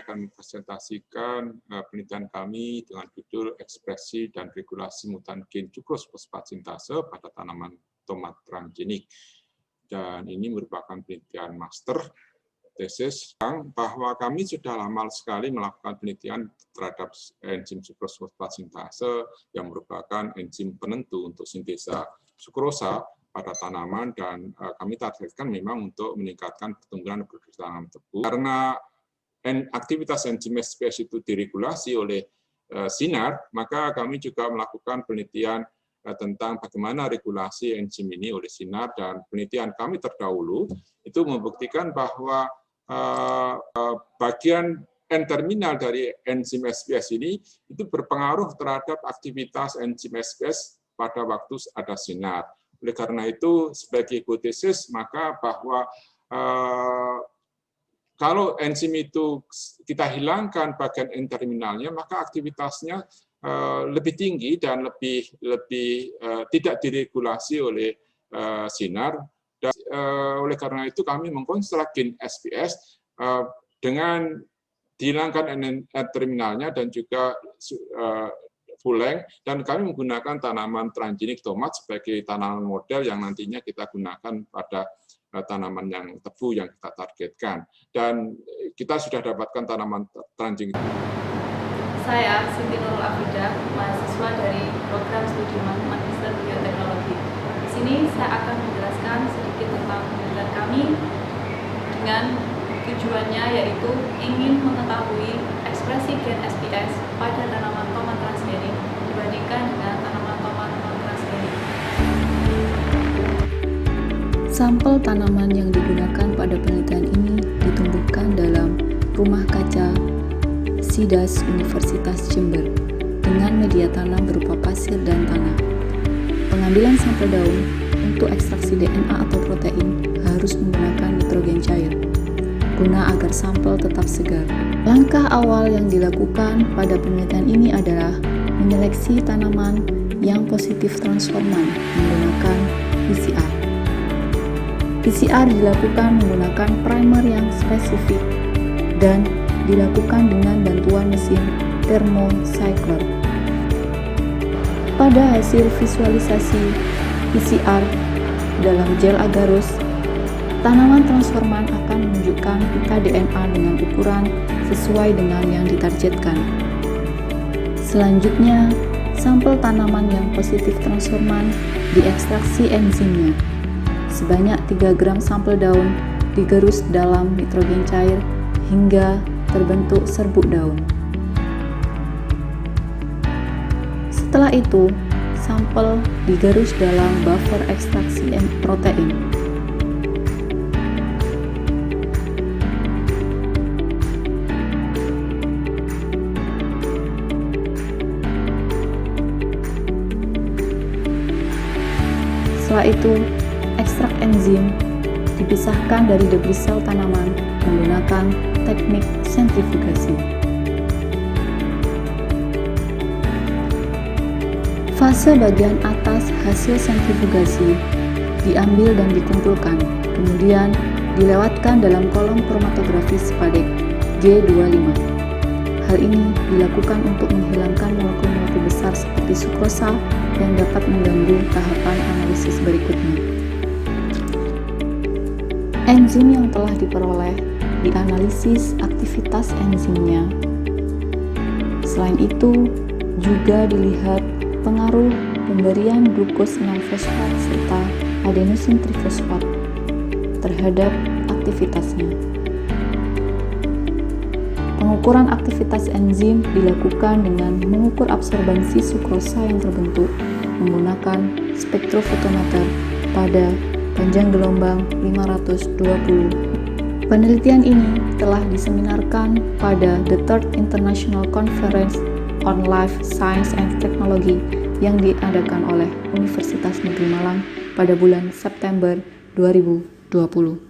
akan mempresentasikan penelitian kami dengan judul Ekspresi dan Regulasi Mutan Gen Sukrose Fosfat Sintase pada tanaman tomat transgenik. Dan ini merupakan penelitian master tesis bahwa kami sudah lama sekali melakukan penelitian terhadap enzim sukrose fosfat sintase yang merupakan enzim penentu untuk sintesa sukrosa pada tanaman, dan kami targetkan memang untuk meningkatkan pertumbuhan dan produksi tanaman tebu. Karena aktivitas enzim SPS itu diregulasi oleh sinar, maka kami juga melakukan penelitian tentang bagaimana regulasi enzim ini oleh sinar, dan penelitian kami terdahulu itu membuktikan bahwa bagian N-terminal dari enzim SPS ini itu berpengaruh terhadap aktivitas enzim SPS pada waktu ada sinar. Oleh karena itu, sebagai hipotesis, maka bahwa kalau enzim itu kita hilangkan bagian N-terminalnya, maka aktivitasnya lebih tinggi dan lebih tidak diregulasi oleh sinar. Dan oleh karena itu kami mengkonstruk gen SPS dengan dihilangkan N-terminalnya dan juga full length, dan kami menggunakan tanaman transgenik tomat sebagai tanaman model yang nantinya kita gunakan pada tanaman yang tebu yang kita targetkan. Dan kita sudah dapatkan tanaman transgenik. Saya Siti Nurul Afidah, mahasiswa dari program studi Magister Bioteknologi. Di sini saya akan menjelaskan sedikit tentang penelitian kami dengan tujuannya yaitu ingin mengetahui ekspresi gen SPS pada tanaman tomat transgenik dibandingkan dengan tanaman tomat non-transgenik. Sampel tanaman yang digunakan pada penelitian ini ditumbuhkan dalam rumah kaca SIDAS Universitas Jember dengan media tanam berupa pasir dan tanah. Pengambilan sampel daun untuk ekstraksi DNA atau protein harus menggunakan nitrogen cair, guna agar sampel tetap segar. Langkah awal yang dilakukan pada penelitian ini adalah menyeleksi tanaman yang positif transforman menggunakan PCR. PCR dilakukan menggunakan primer yang spesifik dan dilakukan dengan bantuan mesin thermocycler. Pada hasil visualisasi PCR dalam gel agarus, tanaman transforman akan menunjukkan pita DNA dengan ukuran sesuai dengan yang ditargetkan. Selanjutnya, sampel tanaman yang positif transforman diekstraksi enzimnya. Sebanyak 3 gram sampel daun digerus dalam nitrogen cair hingga terbentuk serbuk daun. Setelah itu, sampel digerus dalam buffer ekstraksi protein. Setelah itu, ekstrak enzim dipisahkan dari debris sel tanaman menggunakan teknik sentrifugasi. Fase bagian atas hasil sentrifugasi diambil dan dikumpulkan, kemudian dilewatkan dalam kolom kromatografi SPADEC G25. Hal ini dilakukan untuk menghilangkan molekul-molekul besar seperti sukrosa yang dapat mengganggu tahapan analisis berikutnya. Enzim yang telah diperoleh dianalisis aktivitas enzimnya. Selain itu, juga dilihat pengaruh pemberian glukos 6-fosfat serta adenosin trifosfat terhadap aktivitasnya. Pengukuran aktivitas enzim dilakukan dengan mengukur absorbansi sukrosa yang terbentuk menggunakan spektrofotometer pada panjang gelombang 520. Penelitian ini telah diseminarkan pada The Third International Conference on Life Science and Technology yang diadakan oleh Universitas Negeri Malang pada bulan September 2020.